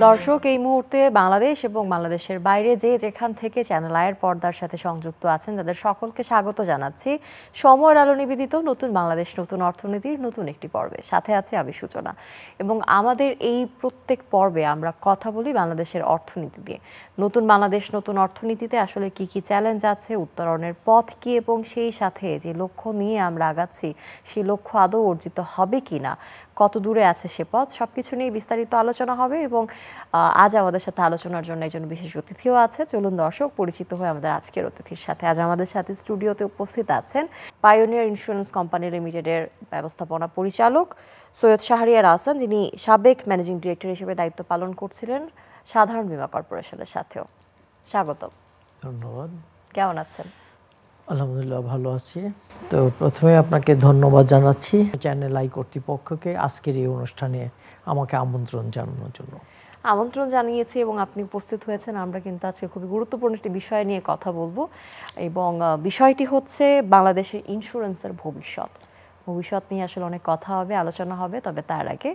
দর্শক, এই মুহূর্তে বাংলাদেশ এবং বাংলাদেশের বাইরে যে যেখান থেকে চ্যানেল আইয়ের পর্দার সাথে সংযুক্ত আছেন তাদের সকলকে স্বাগত জানাচ্ছি সময়ের আলো নিবেদিত নতুন বাংলাদেশ নতুন অর্থনীতির নতুন একটি পর্বে। সাথে আছে আমি সূচনা, এবং আমাদের এই প্রত্যেক পর্বে আমরা কথা বলি বাংলাদেশের অর্থনীতি দিয়ে। নতুন বাংলাদেশ নতুন অর্থনীতিতে আসলে কি কি চ্যালেঞ্জ আছে, উত্তরণের পথ কি, এবং সেই সাথে যে লক্ষ্য নিয়ে আমরা আগাচ্ছি সেই লক্ষ্য আদৌ অর্জিত হবে কিনা, কত দূরে আছে সে পথ, সবকিছু নিয়ে বিস্তারিত আলোচনা হবে। এবং আজ আমাদের সাথে আলোচনার জন্য একজন বিশেষ অতিথিও আছে। চলুন দর্শক পরিচিত হয়ে আমাদের আজকের অতিথির সাথে। আজ আমাদের সাথে স্টুডিওতে উপস্থিত আছেন পায়োনিয়ার ইন্স্যুরেন্স কোম্পানি লিমিটেডের ব্যবস্থাপনা পরিচালক সৈয়দ শাহরিয়ার আহসান, যিনি সাবেক ম্যানেজিং ডিরেক্টর হিসেবে দায়িত্ব পালন করছিলেন সাধারণ বীমা কর্পোরেশনের সাথেও। স্বাগত। ধন্যবাদ। কেমন আছেন? আলহামদুলিল্লাহ, ভালো আছি। তো প্রথমে আপনাকে ধন্যবাদ জানাচ্ছি চ্যানেল আই কর্তৃপক্ষকে আজকের এই অনুষ্ঠানে আমাকে আমন্ত্রণ জানানোর জন্য। আমন্ত্রণ জানিয়েছি এবং আপনি উপস্থিত হয়েছেন। আমরা কিন্তু আজকে খুবই গুরুত্বপূর্ণ একটি বিষয় নিয়ে কথা বলবো, এবং বিষয়টি হচ্ছে বাংলাদেশের ইন্স্যুরেন্সের ভবিষ্যৎ নিয়ে আসলে অনেক কথা হবে, আলোচনা হবে। তবে তার আগে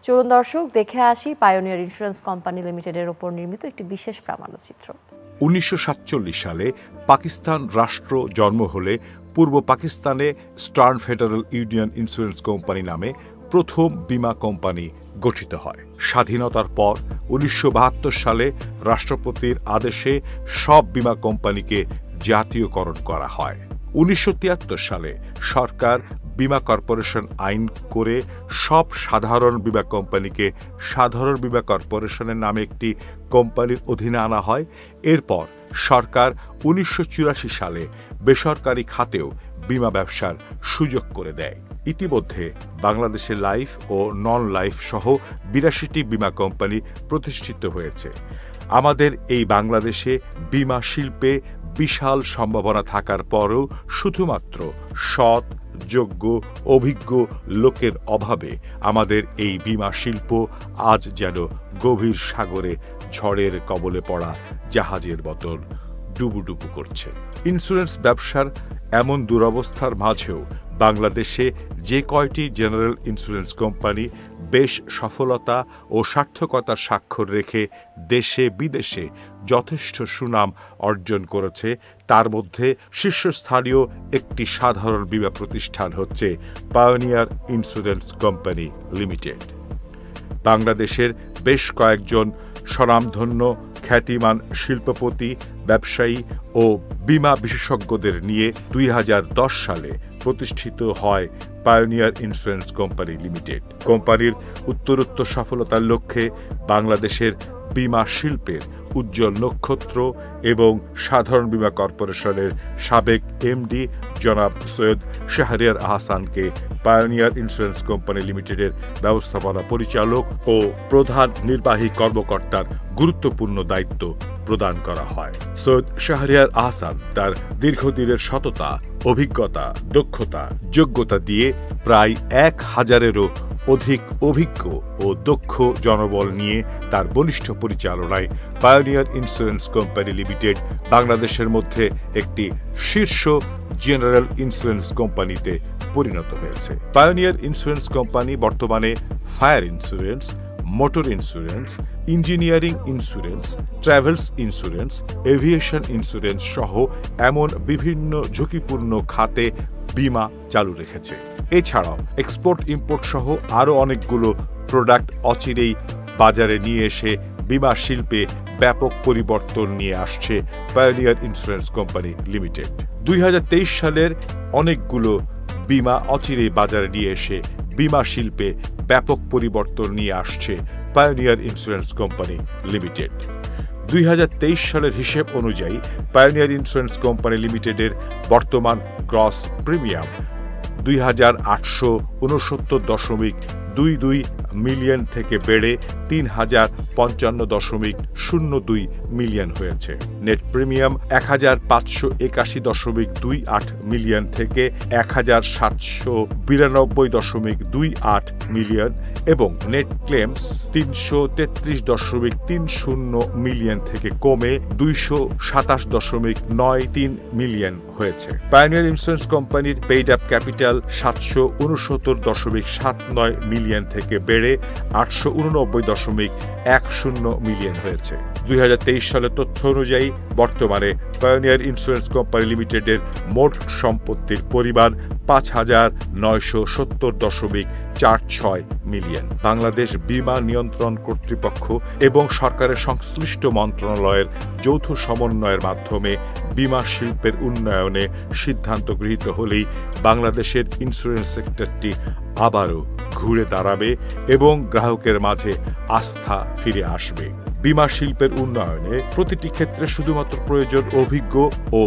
চলুন দর্শক দেখে আসি পায়োনিয়ার ইন্স্যুরেন্স কোম্পানি লিমিটেডের ওপর নির্মিত একটি বিশেষ প্রামাণ্যচিত্র। 1947 সালে পাকিস্তান রাষ্ট্র জন্ম হলে পূর্ব পাকিস্তানে stern federal union insurance company নামে প্রথম বীমা কোম্পানি গঠিত হয়। স্বাধীনতার পর 1972 সালে রাষ্ট্রপতির আদেশে সব বীমা কোম্পানিকে জাতীয়করণ করা হয়। 1973 সালে সরকার বীমা কর্পোরেশন আইন করে সব সাধারণ বীমা কোম্পানিকে সাধারণ বীমা কর্পোরেশনের নামে একটি কোম্পানির অধীনে আনা হয়। এরপর সরকার 1984 সালে বেসরকারি খাতেও বীমা ব্যবসার সুযোগ করে দেয়। ইতিমধ্যে বাংলাদেশে লাইফ ও নন লাইফ সহ 82টি বীমা কোম্পানি প্রতিষ্ঠিত হয়েছে। আমাদের এই বাংলাদেশে বীমা শিল্পে বিশাল সম্ভাবনা থাকার পরও শুধুমাত্র সৎ, যোগ্য, অভিজ্ঞ লোকের অভাবে আমাদের এই বীমা শিল্প আজ যেন গভীর সাগরে ঝড়ের কবলে পড়া জাহাজের মতন ডুবুডুবু করছে। ইন্স্যুরেন্স ব্যবসার এমন দুরবস্থার মাঝেও বাংলাদেশে যে কয়টি জেনারেল ইন্স্যুরেন্স কোম্পানি বেশ সফলতা ও সার্থকতার স্বাক্ষর রেখে দেশে বিদেশে যথেষ্ট সুনাম অর্জন করেছে, তার মধ্যে শীর্ষস্থানীয় একটি সাধারণ বীমা প্রতিষ্ঠান হচ্ছে পায়োনিয়ার ইন্স্যুরেন্স কোম্পানি লিমিটেড। বাংলাদেশের বেশ কয়েকজন স্বনামধন্য খ্যাতিমান শিল্পপতি, ব্যবসায়ী ও বীমা বিশেষজ্ঞদের নিয়ে 2010 সালে প্রতিষ্ঠিত হয় পায়োনিয়ার ইন্স্যুরেন্স কোম্পানি লিমিটেড। কোম্পানির উত্তরোত্তর সফলতার লক্ষ্যে বাংলাদেশের বীমা শিল্পের উজ্জ্বল নক্ষত্র এবং সাধারণ বীমা কর্পোরেশনের সাবেক এমডি জনাব সৈয়দ শাহরিয়ার আহসানকে পায়োনিয়ার ইন্স্যুরেন্স কোম্পানি লিমিটেডের ব্যবস্থাপনা পরিচালক ও প্রধান নির্বাহী কর্মকর্তার গুরুত্বপূর্ণ দায়িত্ব প্রদান করা হয়। সৈয়দ শাহরিয়ার আহসান তার দীর্ঘদিনের সততা, অভিজ্ঞতা, দক্ষতা, যোগ্যতা দিয়ে প্রায় 1000-এরও অধিক অভিজ্ঞ ও দক্ষ জনবল নিয়ে তার বলিষ্ঠ পরিচালনায় পায়োনিয়ার ইন্স্যুরেন্স কোম্পানি লিমিটেড বাংলাদেশের মধ্যে একটি শীর্ষ জেনারেল ইন্স্যুরেন্স কোম্পানিতে পরিণত হয়েছে। পায়োনিয়ার ইন্স্যুরেন্স কোম্পানি বর্তমানে fire insurance, motor insurance, engineering insurance, travels insurance, aviation insurance সহ এমন বিভিন্ন ঝুঁকিপূর্ণ খাতে বীমা চালু রেখেছে। এছাড়াও এক্সপোর্ট ইম্পোর্ট সহ আরও অনেকগুলো প্রোডাক্ট অচিরেই বাজারে নিয়ে এসে বীমা শিল্পে ব্যাপক পরিবর্তন নিয়ে আসছে পায়োনিয়ার ইন্স্যুরেন্স কোম্পানি লিমিটেড। 2023 সালের অনেকগুলো বীমা অচিরেই বাজারে নিয়ে এসে বীমা শিল্পে ব্যাপক পরিবর্তন নিয়ে আসছে পায়োনিয়ার ইন্স্যুরেন্স কোম্পানি লিমিটেড। 2023 সালের হিসেব অনুযায়ী পায়োনিয়ার ইন্স্যুরেন্স কোম্পানি লিমিটেডের বর্তমান গ্রস প্রিমিয়াম 2869.22 মিলিয়ন থেকে বেড়ে 3055.02 মিলিয়ন হয়েছে। নেট প্রিমিয়াম ১,৫৮১.28 মিলিয়ন থেকে ১,৭৯২.28 মিলিয়ন এবং নেট ক্লেমস ৩৩৩.৩০ মিলিয়ন থেকে কমে ২২৭.৯৩ মিলিয়ন হয়েছে। পায়োনিয়ার ইন্স্যুরেন্স কোম্পানির পেইড আপ ক্যাপিটাল ৭৬৯.৭৯ মিলিয়ন থেকে বেড়ে ৮89.10 মিলিয়ন হয়েছে। ২০২৩ সালের তথ্য অনুযায়ী বর্তমানে পায়োনিয়ার ইন্স্যুরেন্স কোম্পানি লিমিটেডের মোট সম্পত্তির পরিমাণ ৫,৯৭০.৪৬ মিলিয়ন। বাংলাদেশ বীমা নিয়ন্ত্রণ কর্তৃপক্ষ এবং সরকারের সংশ্লিষ্ট মন্ত্রণালয়ের যৌথ সমন্বয়ের মাধ্যমে বীমা শিল্পের উন্নয়নে সিদ্ধান্ত গৃহীত হলেই বাংলাদেশের ইন্স্যুরেন্স সেক্টরটি আবারও ঘুরে দাঁড়াবে এবং গ্রাহকের মাঝে আস্থা ফিরে আসবে। বীমা শিল্পের উন্নয়নে প্রতিটি ক্ষেত্রে শুধুমাত্র প্রয়োজন অভিজ্ঞ ও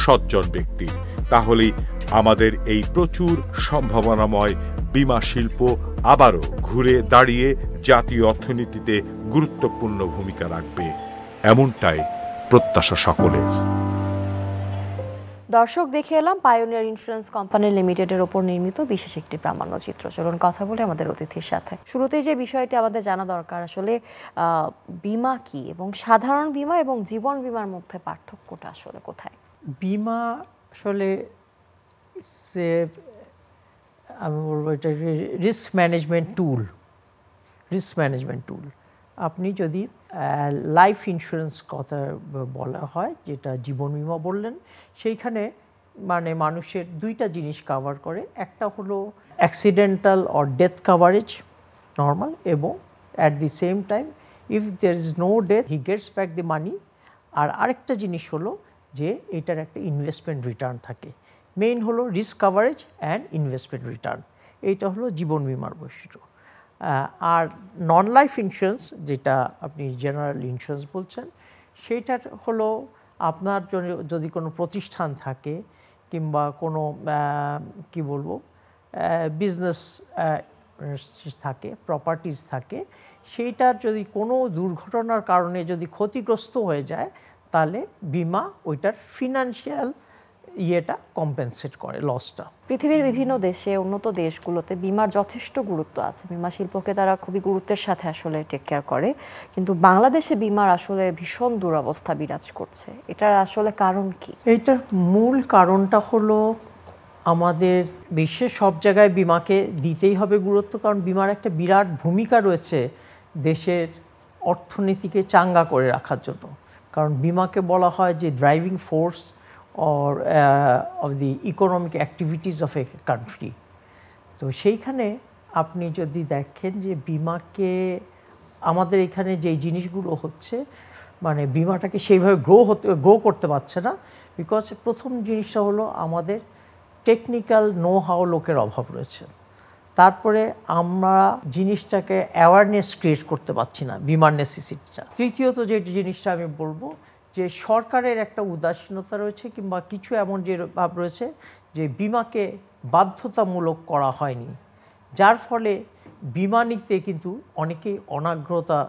সজ্জন ব্যক্তির। তাহলেই আমাদের এই প্রচুর সম্ভাবনাময় বীমা শিল্প আবারও ঘুরে দাঁড়িয়ে জাতীয় অর্থনীতিতে গুরুত্বপূর্ণ ভূমিকা রাখবে, এমনটাই প্রত্যাশা সকলের। দর্শক, দেখে এলাম পায়োনিয়ার ইন্স্যুরেন্স কোম্পানি লিমিটেডের ওপর নির্মিত বিশেষ একটি প্রামাণ্যচিত্র। চলুন কথা বলে আমাদের অতিথির সাথে। শুরুতেই যে বিষয়টি আমাদের জানা দরকার, আসলে বীমা কি এবং সাধারণ বীমা এবং জীবন বীমার মধ্যে পার্থক্যটা আসলে কোথায়? বীমা আসলে আমি বলবো এটা রিস্ক ম্যানেজমেন্ট টুল। আপনি যদি লাইফ ইন্স্যুরেন্স কথা বলা হয়, যেটা জীবন বীমা বললেন, সেইখানে মানে মানুষের দুইটা জিনিস কভার করে। একটা হলো accidental or death coverage normal, এবং at the same time if there is no death he gets back the money. আর আরেকটা জিনিস হলো যে এটার একটা ইনভেস্টমেন্ট রিটার্ন থাকে। মেইন হলো risk coverage and investment return, এইটা হলো জীবন বীমার বৈশিষ্ট্য। আর নন লাইফ ইন্স্যুরেন্স, যেটা আপনি জেনারেল ইন্স্যুরেন্স বলছেন, সেইটার হলো আপনার যদি কোনো প্রতিষ্ঠান থাকে কিংবা কোনো কি বলবো বিজনেস থাকে, প্রপার্টিজ থাকে, সেইটার যদি কোনো দুর্ঘটনার কারণে যদি ক্ষতিগ্রস্ত হয়ে যায়, তাহলে বীমা ওইটার ফিনান্সিয়াল ইয়েটা কম্পেনসেট করে, লসটা। পৃথিবীর বিভিন্ন দেশে, উন্নত দেশগুলোতে বীমার যথেষ্ট গুরুত্ব আছে। বীমা শিল্পকে তারা খুবই গুরুত্বের সাথে আসলে টেক কেয়ার করে, কিন্তু বাংলাদেশে বীমার আসলে ভীষণ দুরবস্থা বিরাজ করছে। এটার আসলে কারণ কি? এইটার মূল কারণটা হলো আমাদের বিশ্বের সব জায়গায় বীমাকে দিতেই হবে গুরুত্ব, কারণ বীমার একটা বিরাট ভূমিকা রয়েছে দেশের অর্থনীতিকে চাঙ্গা করে রাখার জন্য। কারণ বীমাকে বলা হয় যে driving force or of the economic activities of a country. তো সেইখানে আপনি যদি দেখেন যে বীমাকে আমাদের এখানে যেই জিনিসগুলো হচ্ছে, মানে বীমাটাকে সেইভাবে গ্রো করতে পারছে না, বিকজ প্রথম জিনিসটা হলো আমাদের টেকনিক্যাল নো হাউ লোকের অভাব রয়েছে। তারপরে আমরা জিনিসটাকে অ্যাওয়ারনেস ক্রিয়েট করতে পারছি না, বীমার নেসেসিটিটা। তৃতীয়ত যে জিনিসটা আমি বলবো যে সরকারের একটা উদাসীনতা রয়েছে, কিংবা কিছু এমন যে ভাব রয়েছে যে বীমাকে বাধ্যতামূলক করা হয়নি, যার ফলে বীমা নিতে কিন্তু অনেকেই অনাগ্রতা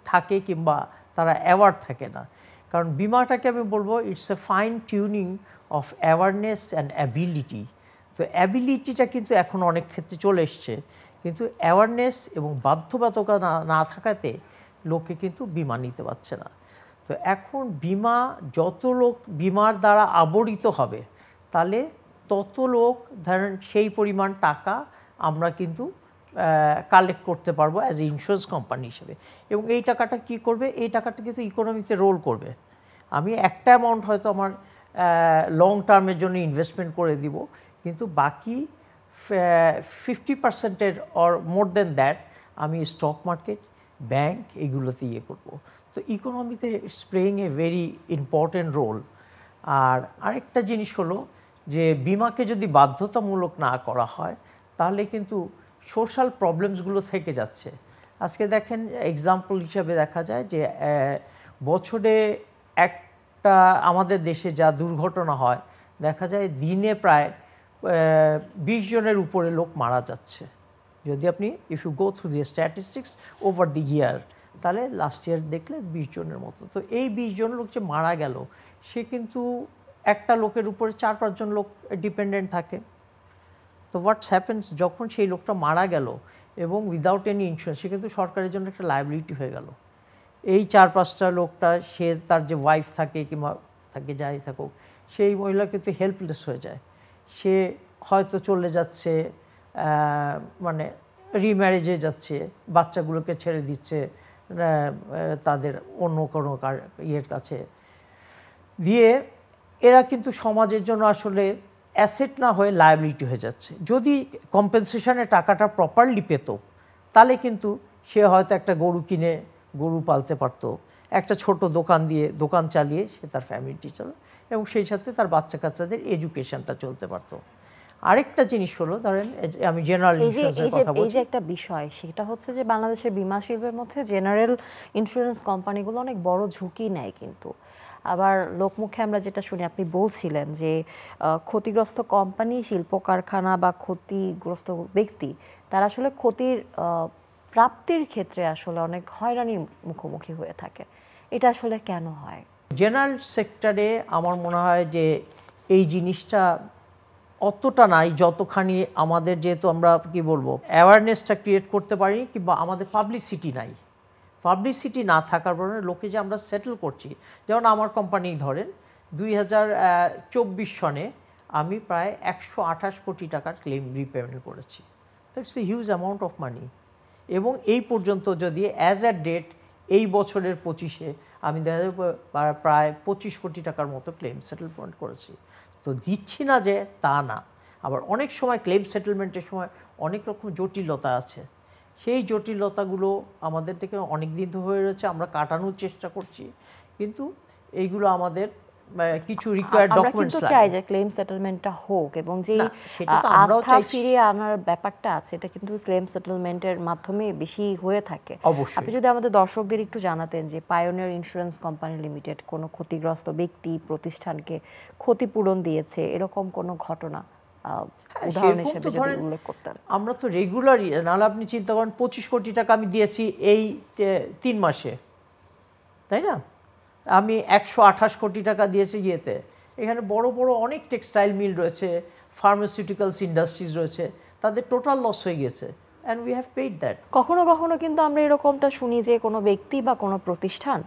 থাকে কিংবা তারা অ্যাওয়ার থাকে না। কারণ বীমাটাকে আমি বলবো it's a fine tuning of awareness and ability. তো অ্যাবিলিটিটা কিন্তু এখন অনেক ক্ষেত্রে চলে এসছে, কিন্তু অ্যাওয়ারনেস এবং বাধ্যবাধকতা না থাকাতে লোকে কিন্তু বীমা নিতে পারছে না। তো এখন বীমা যত লোক বীমার দ্বারা আবরিত হবে, তাহলে তত লোক ধরেন সেই পরিমাণ টাকা আমরা কিন্তু কালেক্ট করতে পারবো অ্যাজ এ ইন্স্যুরেন্স কোম্পানি হিসেবে। এবং এই টাকাটা কি করবে? এই টাকাটা কিন্তু ইকোনমিতে রোল করবে। আমি একটা অ্যামাউন্ট হয়তো আমার লং টার্মের জন্য ইনভেস্টমেন্ট করে দিব, কিন্তু বাকি 50% অর মোর দেন দ্যাট আমি স্টক মার্কেট, ব্যাংক, এগুলোতে ইয়ে করবো। তো ইকোনমিতে it's playing a very important role. আর আরেকটা জিনিস হলো যে বিমাকে যদি বাধ্যতামূলক না করা হয়, তাহলে কিন্তু সোশ্যাল প্রবলেমসগুলো থেকে যাচ্ছে। আজকে দেখেন এক্সাম্পল হিসাবে দেখা যায় যে বছরে একটা আমাদের দেশে যা দুর্ঘটনা হয়, দেখা যায় দিনে প্রায় 20 জনের উপরে লোক মারা যাচ্ছে। যদি আপনি if you go through the statistics over the year, তাহলে লাস্ট ইয়ার দেখলে 20 জনের মতো। তো এই 20 জন লোক যে মারা গেল, সে কিন্তু একটা লোকের উপরে 4-5 জন লোক ডিপেন্ডেন্ট থাকে। তো হোয়াটস হ্যাপেন্স, যখন সেই লোকটা মারা গেল এবং উইদাউট এনি ইন্স্যুরেন্স, সে কিন্তু সরকারের জন্য একটা লায়াবিলিটি হয়ে গেল। এই 4-5টা লোকটা, সে তার যে ওয়াইফ থাকে কিংবা তাকে যাই থাকুক, সেই মহিলা কিন্তু হেল্পলেস হয়ে যায়। সে হয়তো চলে যাচ্ছে, মানে রিম্যারেজে যাচ্ছে, বাচ্চাগুলোকে ছেড়ে দিচ্ছে তাদের অন্য কোনো ইয়ের কাছে দিয়ে। এরা কিন্তু সমাজের জন্য আসলে অ্যাসেট না হয়ে লায়াবিলিটি হয়ে যাচ্ছে। যদি কম্পেনসেশনের টাকাটা প্রপারলি পেত, তাহলে কিন্তু সে হয়তো একটা গরু কিনে গরু পালতে পারত, একটা ছোট দোকান চালিয়ে সে তার ফ্যামিলিটি চালায় এবং সেই সাথে তার বাচ্চা কাচ্চাদের এডুকেশনটা চলতে পারত। আরেকটা জিনিস হলো, ধরেন আমি জেনারেল ইন্স্যুরেন্সের কথা বলছি, এই যে একটা বিষয়, সেটা হচ্ছে যে বাংলাদেশের বীমা শিল্পের মধ্যে জেনারেল ইন্স্যুরেন্স কোম্পানিগুলো অনেক বড় ঝুঁকি নেয়। কিন্তু আবার লোকমুখে আমরা যেটা শুনি, আপনি বলছিলেন যে ক্ষতিগ্রস্ত কোম্পানি, শিল্প কারখানা বা ক্ষতিগ্রস্ত ব্যক্তি, তারা আসলে ক্ষতির প্রাপ্তির ক্ষেত্রে আসলে অনেক হয়রানির মুখোমুখি হয়ে থাকে। এটা আসলে কেন হয়? জেনারেল সেক্টরে আমার মনে হয় যে এই জিনিসটা অতটা নাই, যতখানি আমাদের, যেহেতু আমরা কি বলবো, অ্যাওয়ারনেসটা ক্রিয়েট করতে পারি কিংবা আমাদের পাবলিসিটি নাই। পাবলিসিটি না থাকার কারণে লোকে যে আমরা সেটেল করছি, যেমন আমার কোম্পানি ধরেন 2024 সনে আমি প্রায় 128 কোটি টাকার ক্লেম রিপেমেন্ট করেছি। That's a huge amount of money. এবং এই পর্যন্ত যদি অ্যাজ অ্যাট ডেট এই বছরের 25-এ আমি দেখা যাবে প্রায় 25 কোটি টাকার মতো ক্লেম সেটেলমেন্ট করেছি। তো দিচ্ছি না যে তা না, আবার অনেক সময় ক্লেম সেটেলমেন্টের সময় অনেক রকম জটিলতা আছে। সেই জটিলতাগুলো আমাদের থেকে অনেক দিন হয়ে রয়েছে, আমরা কাটানোর চেষ্টা করছি, কিন্তু এইগুলো আমাদের কিছু রিকোয়ার্ড ডকুমেন্টস লাগে। আমরা কিন্তু চাই যে ক্লেম সেটেলমেন্টটা হোক, এবং যে আস্থা ফিরিয়ে আনার ব্যাপারটা আছে, এটা কিন্তু ক্লেম সেটেলমেন্টের মাধ্যমে বেশি হয়ে থাকে। আপনি যদি আমাদের দর্শকদের একটু জানাতেন যে পায়োনিয়ার ইন্স্যুরেন্স কোম্পানি লিমিটেড কোনো ক্ষতিগ্রস্ত ব্যক্তি প্রতিষ্ঠানকে ক্ষতিপূরণ দিয়েছে, এরকম কোনো ঘটনা উদাহরণ হিসেবে যদি উল্লেখ করতেন। আমরা তো রেগুলারই, নাহলে আপনি চিন্তা করেন 25 কোটি টাকা আমি দিয়েছি এই 3 মাসে, তাই না? আমি 128 কোটি টাকা দিয়েছি ইয়েতে। এখানে বড় বড় অনেক টেক্সটাইল মিল রয়েছে, ফার্মাসিউটিক্যালস ইন্ডাস্ট্রিজ রয়েছে, তাদের টোটাল লস হয়ে গেছে, and we have paid that. কখনো কখনো কিন্তু আমরা এরকমটা শুনি যে কোনো ব্যক্তি বা কোনো প্রতিষ্ঠান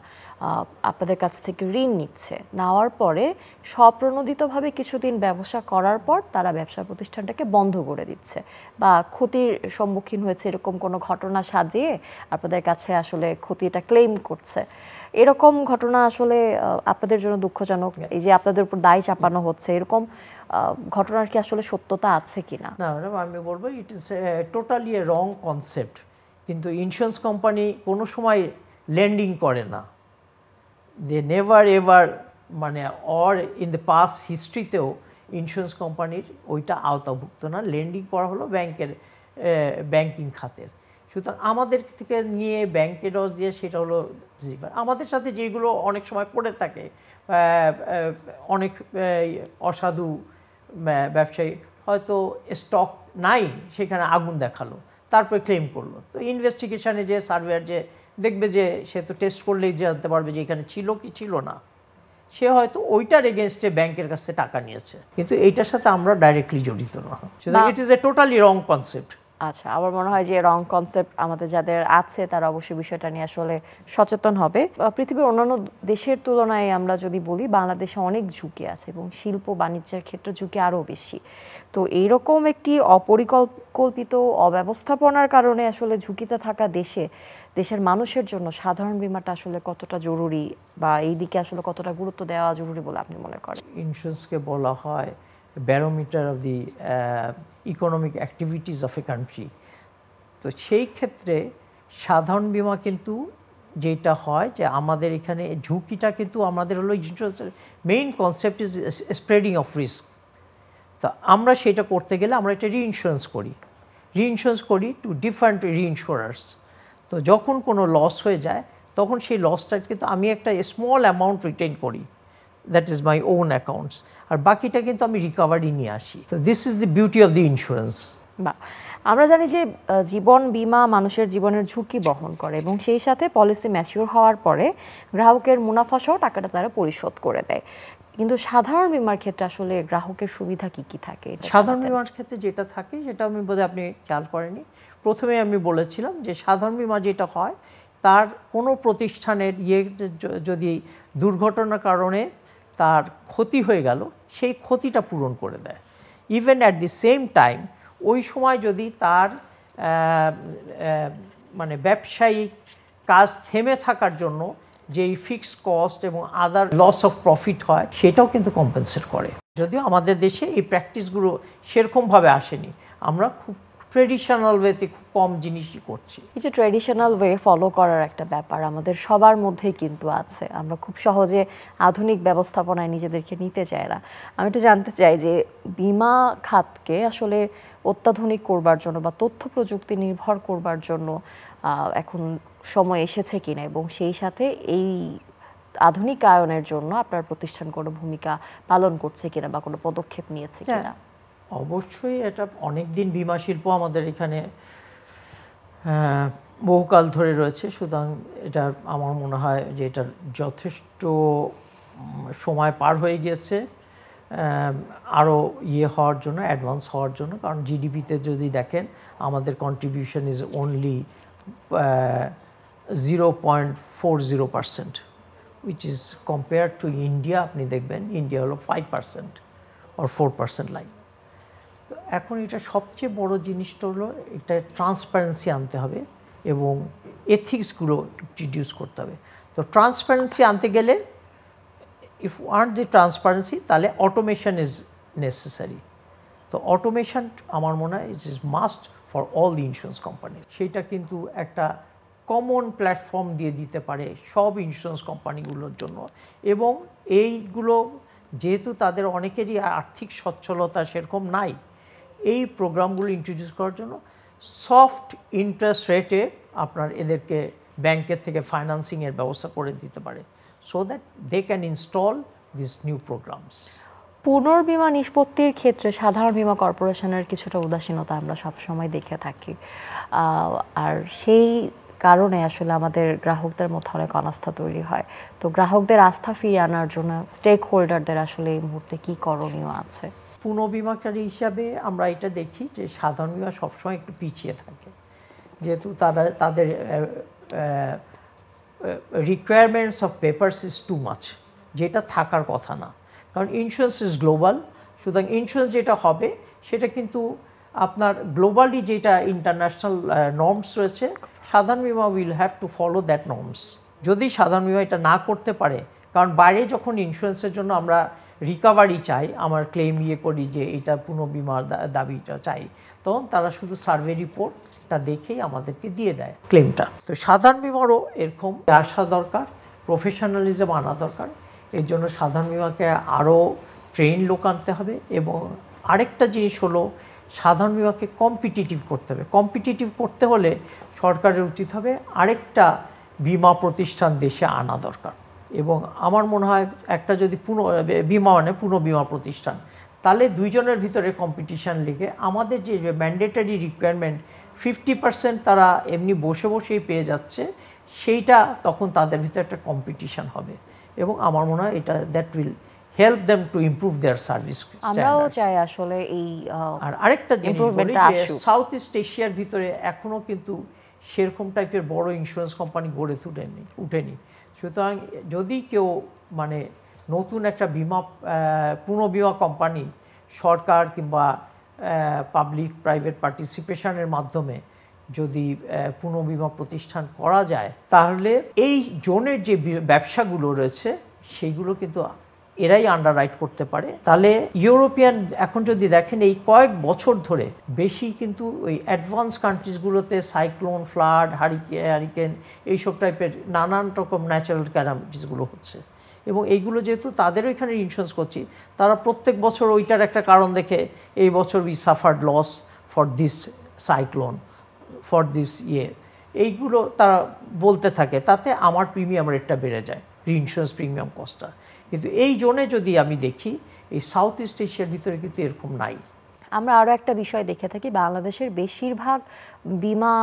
আপনাদের কাছ থেকে ঋণ নিচ্ছে, নেওয়ার পরে স্বপ্রণোদিতভাবে কিছুদিন ব্যবসা করার পর তারা ব্যবসা প্রতিষ্ঠানটাকে বন্ধ করে দিচ্ছে, বা ক্ষতির সম্মুখীন হয়েছে এরকম কোনো ঘটনা সাজিয়ে আপনাদের কাছে আসলে ক্ষতিটা ক্লেম করছে। এরকম ঘটনা আসলে আপনাদের জন্য দুঃখজনক। এই যে আপনাদের উপর দায় চাপানো হচ্ছে, এরকম ঘটনার কি আসলে সত্যতা আছে কিনা? না ম্যাডাম, আমি বলবো it is totally a wrong concept. কিন্তু ইন্স্যুরেন্স কোম্পানি কোনো সময় লেন্ডিং করে না, দে নেভার এভার, মানে অর ইন দ্য পাস্ট হিস্ট্রিতেও ইন্স্যুরেন্স কোম্পানির ওইটা আওতাভুক্ত না। লেন্ডিং করা হলো ব্যাংকিং খাতের। সুতরাং আমাদের থেকে নিয়ে ব্যাংকে রস দিয়ে সেটা হলো আমাদের সাথে যেগুলো অনেক সময় করে থাকে অনেক অসাধু ব্যবসায়ী, হয়তো স্টক নাই, সেখানে আগুন দেখালো, তারপরে ক্লেম করলো। তো ইনভেস্টিগেশনে যে সার্ভেয়ার যে দেখবে যে সে তো টেস্ট করলেই জানতে পারবে যে এখানে ছিল কি ছিল না, সে হয়তো ওইটার এগেনস্টে ব্যাংকের কাছে টাকা নিয়েছে, কিন্তু এইটার সাথে আমরা ডাইরেক্টলি জড়িত না। সুতরাং it is a totally wrong concept. আচ্ছা, আমার মনে হয় যে রং কনসেপ্ট আমাদের যাদের আছে তারা অবশ্যই বিষয়টা নিয়ে আসলে সচেতন হবে। পৃথিবীর অন্যান্য দেশের তুলনায় আমরা যদি বলি, বাংলাদেশে অনেক ঝুঁকি আছে এবং শিল্প বাণিজ্যের ক্ষেত্রে ঝুঁকি আরও বেশি। তো এইরকম একটি অপরিকল্পিত অব্যবস্থাপনার কারণে আসলে ঝুঁকিতে থাকা দেশের মানুষের জন্য সাধারণ বীমাটা আসলে কতটা জরুরি, বা এই দিকে আসলে কতটা গুরুত্ব দেওয়া জরুরি বলে আপনি মনে করেন? ইন্স্যুরেন্সকে বলা হয় barometer of the economic activities of a country. তো সেই ক্ষেত্রে সাধারণ বীমা কিন্তু যেটা হয় যে আমাদের এখানে ঝুঁকিটা কিন্তু আমাদের হলো ইন্স্যুরেন্সের main concept is spreading of risk. তো আমরা সেটা করতে গেলে আমরা একটা রিইন্স্যুরেন্স করি টু ডিফারেন্ট রিইন্স্যুরার্স। তো যখন কোনো লস হয়ে যায় তখন সেই লসটা কিন্তু আমি একটা স্মল অ্যামাউন্ট রিটেন করি, that is my own accounts, আর বাকিটা কিন্তু আমি রিকভারি নিয়ে আসি। তো this is the beauty of the insurance. বা আমরা জানি যে জীবন বীমা মানুষের জীবনের ঝুঁকি বহন করে এবং সেই সাথে পলিসি ম্যাচিউর হওয়ার পরে গ্রাহকের মুনাফা সহ টাকাটা তারা পরিশোধ করে দেয়, কিন্তু সাধারণ বীমার ক্ষেত্রে আসলে গ্রাহকের সুবিধা কি কি থাকে? সাধারণ বীমার ক্ষেত্রে যেটা থাকে সেটা আমি বোধহয় আপনি খেয়াল করেনি, প্রথমে আমি বলেছিলাম যে সাধারণ বীমা যেটা হয় তার কোনো প্রতিষ্ঠানের যদি দুর্ঘটনার কারণে তার ক্ষতি হয়ে গেল সেই ক্ষতিটা পূরণ করে দেয়। Even at the same time ওই সময় যদি তার মানে ব্যবসায়িক কাজ থেমে থাকার জন্য যেই ফিক্সড কস্ট এবং আদার লস অফ প্রফিট হয় সেটাও কিন্তু কম্পেনসেট করে। যদিও আমাদের দেশে এই প্র্যাকটিসগুলো সেরকমভাবে আসেনি, আমরা খুব ট্রেডিশনাল ওয়েতে খুব কম জিনিসই করছি। এই যে ট্রেডিশনাল ওয়ে ফলো করার একটা ব্যাপার আমাদের সবার মধ্যেই কিন্তু আছে, আমরা খুব সহজে আধুনিক ব্যবস্থাপনায় নিজেদেরকে নিতে চাই না। আমি একটু জানতে চাই যে বিমা খাতকে আসলে অত্যাধুনিক করবার জন্য বা তথ্য প্রযুক্তি নির্ভর করবার জন্য এখন সময় এসেছে কিনা, এবং সেই সাথে এই আধুনিকায়নের জন্য আপনার প্রতিষ্ঠান কোনো ভূমিকা পালন করছে কিনা বা কোনো পদক্ষেপ নিয়েছে কিনা? অবশ্যই, এটা অনেক দিন বীমা শিল্প আমাদের এখানে বহুকাল ধরে রয়েছে, সুতরাং এটা আমার মনে হয় যে এটার যথেষ্ট সময় পার হয়ে গিয়েছে আরও হওয়ার জন্য, অ্যাডভান্স হওয়ার জন্য। কারণ জিডিপিতে যদি দেখেন আমাদের contribution is only 0.40%, which is compared to India, আপনি দেখবেন ইন্ডিয়া হলো 5% or 4% লাইক। তো এখন এটা সবচেয়ে বড় জিনিসটা হলো এটা ট্রান্সপারেন্সি আনতে হবে এবং এথিক্সগুলো ইন্ট্রোডিউস করতে হবে। তো ট্রান্সপারেন্সি আনতে গেলে ইফ ওয়ান্ট দি ট্রান্সপারেন্সি তাহলে অটোমেশন ইজ নেসেসারি। তো অটোমেশন আমার মনে হয় it is must for all the insurance company. সেইটা কিন্তু একটা কমন প্ল্যাটফর্ম দিয়ে দিতে পারে সব ইন্স্যুরেন্স কোম্পানিগুলোর জন্য, এবং এইগুলো যেহেতু তাদের অনেকেরই আর্থিক সচ্ছলতা সেরকম নাই, এই প্রোগ্রামগুলো ইন্ট্রোডিউস করার জন্য সফট ইন্টারেস্ট রেটে আপনার এদেরকে ব্যাংকের থেকে ফাইন্যান্সিংয়ের ব্যবস্থা করে দিতে পারে, so that they can install this new programs. পুনর্বীমা নিষ্পত্তির ক্ষেত্রে সাধারণ বীমা কর্পোরেশনের কিছুটা উদাসীনতা আমরা সবসময় দেখে থাকি, আর সেই কারণে আসলে আমাদের গ্রাহকদের মধ্যে অনেক অনাস্থা তৈরি হয়। তো গ্রাহকদের আস্থা ফিরিয়ে আনার জন্য স্টেক হোল্ডারদের আসলে এই মুহূর্তে কী করণীয় আছে? পুনর্বীমাকারী হিসাবে আমরা এটা দেখি যে সাধারণ বীমা সবসময় একটু পিছিয়ে থাকে, যেহেতু তাদের requirements of papers is too much, যেটা থাকার কথা না। কারণ ইন্স্যুরেন্স ইজ গ্লোবাল, সুতরাং ইন্স্যুরেন্স যেটা হবে সেটা কিন্তু আপনার গ্লোবালি যেটা ইন্টারন্যাশনাল নর্মস রয়েছে, সাধারণ বীমা will have to follow that norms. যদি সাধারণ বীমা এটা না করতে পারে, কারণ বাইরে যখন ইন্স্যুরেন্সের জন্য আমরা রিকভারি চাই, আমার ক্লেম করি যে এটা পুনর্বীমার দাবিটা চাই, তখন তারা শুধু সার্ভে রিপোর্টটা দেখেই আমাদেরকে দিয়ে দেয় ক্লেমটা। তো সাধারণ বীমারও এরকম আসা দরকার, প্রফেশনালিজম আনা দরকার। এর জন্য সাধারণ বীমাকে আরও ট্রেন লোক আনতে হবে, এবং আরেকটা জিনিস হলো সাধারণ বীমাকে কম্পিটিটিভ করতে হবে। কম্পিটিটিভ করতে হলে সরকারের উচিত হবে আরেকটা বীমা প্রতিষ্ঠান দেশে আনা দরকার, এবং আমার মনে হয় একটা যদি বীমা মানে পুনর্বীমা প্রতিষ্ঠান, তাহলে দুইজনের ভিতরে কম্পিটিশান লেগে আমাদের যে ম্যান্ডেটারি রিকোয়ারমেন্ট 50% তারা এমনি বসে বসেই পেয়ে যাচ্ছে, সেইটা তখন তাদের ভিতরে একটা কম্পিটিশান হবে, এবং আমার মনে হয় এটা that will help them to improve there service. আমরাও চাই আসলে এই। আর আরেকটা জিনিস বলি যে সাউথ ইস্ট এশিয়ার ভিতরে এখনও কিন্তু সেরকম টাইপের বড় ইন্স্যুরেন্স কোম্পানি গড়ে উঠেনি। সুতরাং যদি কেউ মানে নতুন একটা পুনর্বীমা কোম্পানি সরকার কিংবা পাবলিক প্রাইভেট পার্টিসিপেশনের মাধ্যমে যদি পুনর্বীমা প্রতিষ্ঠান করা যায়, তাহলে এই জোনের যে ব্যবসাগুলো রয়েছে সেইগুলো কিন্তু এরাই আন্ডাররাইট করতে পারে। তাহলে ইউরোপিয়ান এখন যদি দেখেন এই কয়েক বছর ধরে বেশি কিন্তু ওই অ্যাডভান্স কান্ট্রিজগুলোতে সাইক্লোন, ফ্লাড, হারিকেন এইসব টাইপের নানান রকম ন্যাচারাল ক্যালামিটিসগুলো হচ্ছে, এবং এইগুলো যেহেতু তাদেরও এখানে ইন্স্যুরেন্স করছি, তারা প্রত্যেক বছর ওইটার একটা কারণ দেখে এই বছর we suffered loss for this cyclone, for this এইগুলো তারা বলতে থাকে, তাতে আমার প্রিমিয়াম রেটটা বেড়ে যায়, ইন্স্যুরেন্স প্রিমিয়াম কস্টটা। কিন্তু এই জোনে যদি আমি দেখি এই সাউথ ইস্ট এশিয়ার ভিতরে কিন্তু এরকম নাই। আমরা আরও একটা বিষয় দেখে থাকি, বাংলাদেশের বেশিরভাগ বীমা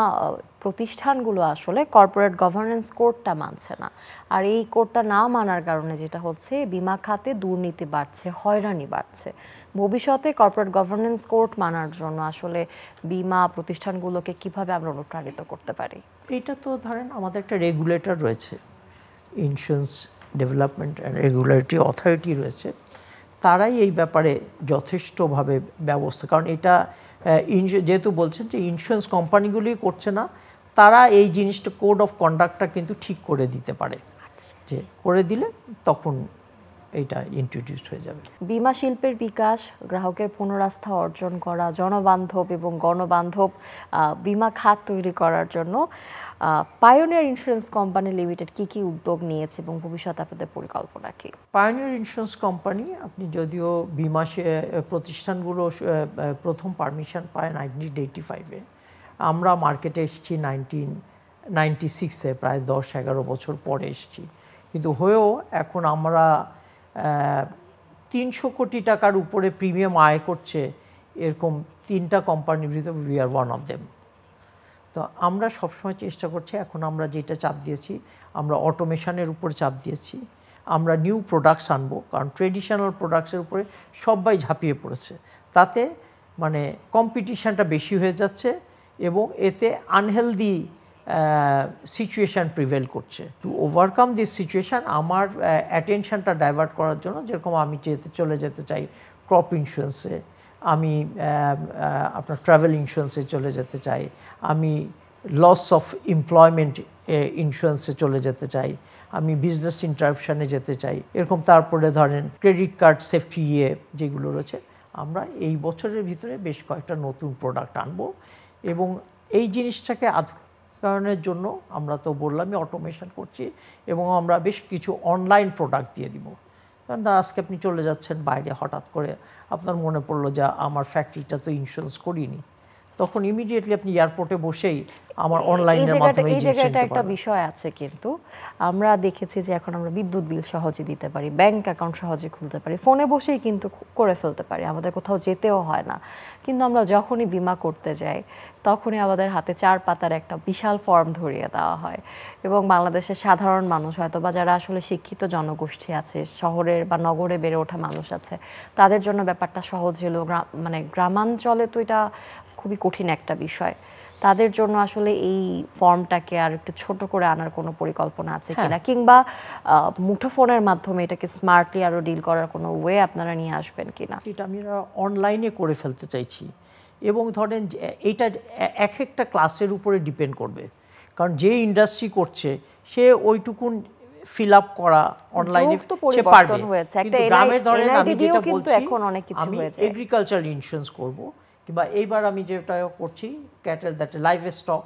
প্রতিষ্ঠানগুলো আসলে কর্পোরেট গভর্নেন্স কোডটা মানছে না। আর এই কোডটা না মানার কারণে যেটা হচ্ছে, বীমা খাতে দুর্নীতি বাড়ছে, হয়রানি বাড়ছে। ভবিষ্যতে কর্পোরেট গভর্নেন্স কোড মানার জন্য আসলে বীমা প্রতিষ্ঠানগুলোকে কিভাবে আমরা অনুপ্রাণিত করতে পারি? এইটা তো ধরেন আমাদের একটা রেগুলেটর রয়েছে, insurance development and regulatory authority রয়েছে, তারাই এই ব্যাপারে যথেষ্টভাবে ব্যবস্থা, কারণ এটা যেহেতু বলছেন যে ইন্স্যুরেন্স কোম্পানিগুলি করছে না, তারা এই জিনিসটা কোড অফ কন্ডাক্টটা কিন্তু ঠিক করে দিতে পারে, যে করে দিলে তখন এটা ইন্ট্রোডিউসড হয়ে যাবে। বীমা শিল্পের বিকাশ, গ্রাহকের পুনরাস্থা অর্জন করা, জনবান্ধব এবং গণবান্ধব বীমা খাত তৈরি করার জন্য পায়োনিয়ার ইন্স্যুরেন্স কোম্পানি লিমিটেড কি কি উদ্যোগ নিয়েছে এবং ভবিষ্যতে আপনাদের পরিকল্পনা কি? পায়োনিয়ার ইন্স্যুরেন্স কোম্পানি, আপনি যদিও বীমা প্রতিষ্ঠানগুলো প্রথম পারমিশন পায় 1985-এ, আমরা মার্কেটে এসেছি 1996-এ, প্রায় 10-11 বছর পরে এসেছি, কিন্তু হয়েও এখন আমরা 300 কোটি টাকার উপরে প্রিমিয়াম আয় করছে এরকম 3টা কোম্পানির ভিতরে we are one of them. তো আমরা সবসময় চেষ্টা করছি, এখন আমরা যেটা চাপ দিয়েছি, আমরা অটোমেশনের উপর চাপ দিয়েছি, আমরা নিউ প্রোডাক্টস আনবো, কারণ ট্রেডিশনাল প্রোডাক্টসের উপরে সবাই ঝাঁপিয়ে পড়েছে, তাতে মানে কম্পিটিশানটা বেশি হয়ে যাচ্ছে এবং এতে আনহেলদি সিচুয়েশান প্রিভেল করছে। টু ওভারকাম দিস সিচুয়েশান আমার অ্যাটেনশনটা ডাইভার্ট করার জন্য, যেরকম আমি চলে যেতে চাই ক্রপ ইন্স্যুরেন্সে, আমি আপনার ট্রাভেল ইন্স্যুরেন্সে চলে যেতে চাই, আমি লস অফ এমপ্লয়মেন্ট ইন্স্যুরেন্সে চলে যেতে চাই, আমি বিজনেস ইন্টারাপশানে যেতে চাই, এরকম। তারপরে ধরেন ক্রেডিট কার্ড সেফটি যেগুলো রয়েছে, আমরা এই বছরের ভিতরে বেশ কয়েকটা নতুন প্রোডাক্ট আনবো এবং এই জিনিসটাকে আধুনিকরণের জন্য আমরা তো বললামই অটোমেশন করছি এবং আমরা বেশ কিছু অনলাইন প্রোডাক্ট দিয়ে দিব। কারণ আজকে আপনি চলে যাচ্ছেন বাইরে, হঠাৎ করে আপনার মনে পড়লো যে আমার ফ্যাক্টরিটা তো ইন্স্যুরেন্স করিনি, তখন ইমিডিয়েটলি আপনি এয়ারপোর্টে বসেই আমার অনলাইনের মাধ্যমে এই জায়গাটা একটা বিষয় আছে, কিন্তু আমরা দেখেছি যে এখন আমরা বিদ্যুৎ বিল সহজে দিতে পারি, ব্যাংক অ্যাকাউন্ট সহজে খুলতে পারি, ফোনে বসেই কিন্তু করে ফেলতে পারি, আমাদের কোথাও যেতেও হয় না। কিন্তু আমরা যখনই বীমা করতে যাই তখনই আমাদের হাতে 4 পাতার একটা বিশাল ফর্ম ধরিয়ে দেওয়া হয় এবং বাংলাদেশের সাধারণ মানুষ, হয়তো বা যারা আসলে শিক্ষিত জনগোষ্ঠী আছে, শহরের বা নগরে বেড়ে ওঠা মানুষ আছে, তাদের জন্য ব্যাপারটা সহজ হলেও মানে গ্রামাঞ্চলে তো এটা খুবই কঠিন একটা বিষয়। তাদের জন্য আসলে এই ফর্মটাকে আর একটু ছোট করে আনার কোনো পরিকল্পনা আছে কিনা, কিংবা মুঠোফোনের মাধ্যমে এটাকে স্মার্টলি আরো ডিল করার কোনো ওয়ে আপনারা নিয়ে আসবেন কিনা? এটা আমরা অনলাইনে করে ফেলতে চাইছি এবং ধরেন এইটা এক একটা ক্লাসের উপরে ডিপেন্ড করবে, কারণ যে ইন্ডাস্ট্রি করছে সে ওইটুকুন ফিল আপ করা অনলাইনে সে পারবে। কিন্তু গ্রামে ধরেন আমি যেটা বলছি, আমি এগ্রিকালচার ইন্স্যুরেন্স করব, কিংবা এইবার আমি যেটা করছি cattle, that live stock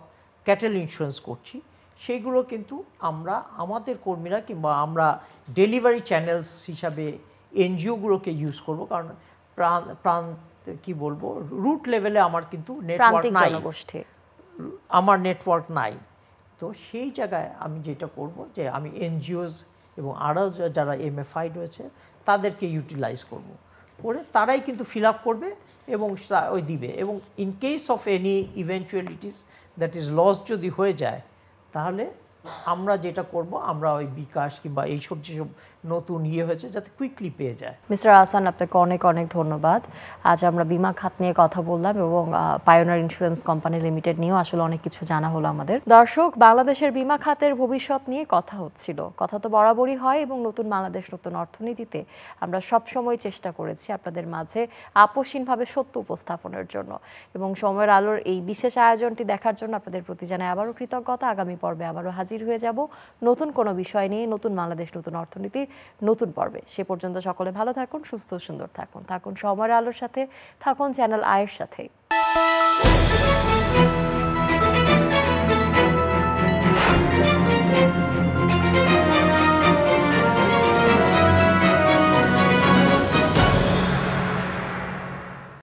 cattle insurance করছি, সেইগুলো কিন্তু আমরা আমাদের কর্মীরা কিংবা আমরা ডেলিভারি চ্যানেলস হিসাবে এনজিওগুলোকে ইউজ করব, কারণ প্রাণ কি বলবো, রুট লেভেলে আমার কিন্তু নেটওয়ার্ক নাই, আমার নেটওয়ার্ক নাই। তো সেই জায়গায় আমি যেটা করব যে আমি এনজিওস এবং আরও যারা এমএফআই রয়েছে তাদেরকে ইউটিলাইজ করব, করে তারাই কিন্তু ফিল আপ করবে এবং ওই দিবে, এবং in case of any eventualities that is loss যদি হয়ে যায়, তাহলে আমরা যেটা করব, আমরা ওই বিকাশ কিংবা এইসব যেসব নতুন হয়েছে যাতে কুইকলি পেয়ে যায়। মিস্টার আহসান, আপনাকে অনেক অনেক ধন্যবাদ। আজ আমরা বীমা খাত নিয়ে কথা বললাম এবং পায়োনিয়ার ইন্স্যুরেন্স কোম্পানি লিমিটেড নিয়েও আসলে অনেক কিছু জানা হলো আমাদের। দর্শক, বাংলাদেশের বীমা খাতের ভবিষ্যৎ নিয়ে কথা হচ্ছিল, কথা তো বরাবরই হয় এবং নতুন বাংলাদেশ নতুন অর্থনীতিতে আমরা সবসময় চেষ্টা করেছি আপনাদের মাঝে আপোষহীনভাবে সত্য উপস্থাপনের জন্য, এবং সময়ের আলোর এই বিশেষ আয়োজনটি দেখার জন্য আপনাদের প্রতি জানাই আবারও কৃতজ্ঞতা। আগামী পর্বে আবারও হাজির হয়ে যাব নতুন কোনো বিষয় নিয়ে, নতুন বাংলাদেশ নতুন অর্থনীতির নতুন পর্বে। সে পর্যন্ত সকলে ভালো থাকুন, সুস্থ সুন্দর থাকুন, থাকুন সময়ের আলোর সাথে, থাকুন চ্যানেল আয়ের সাথে।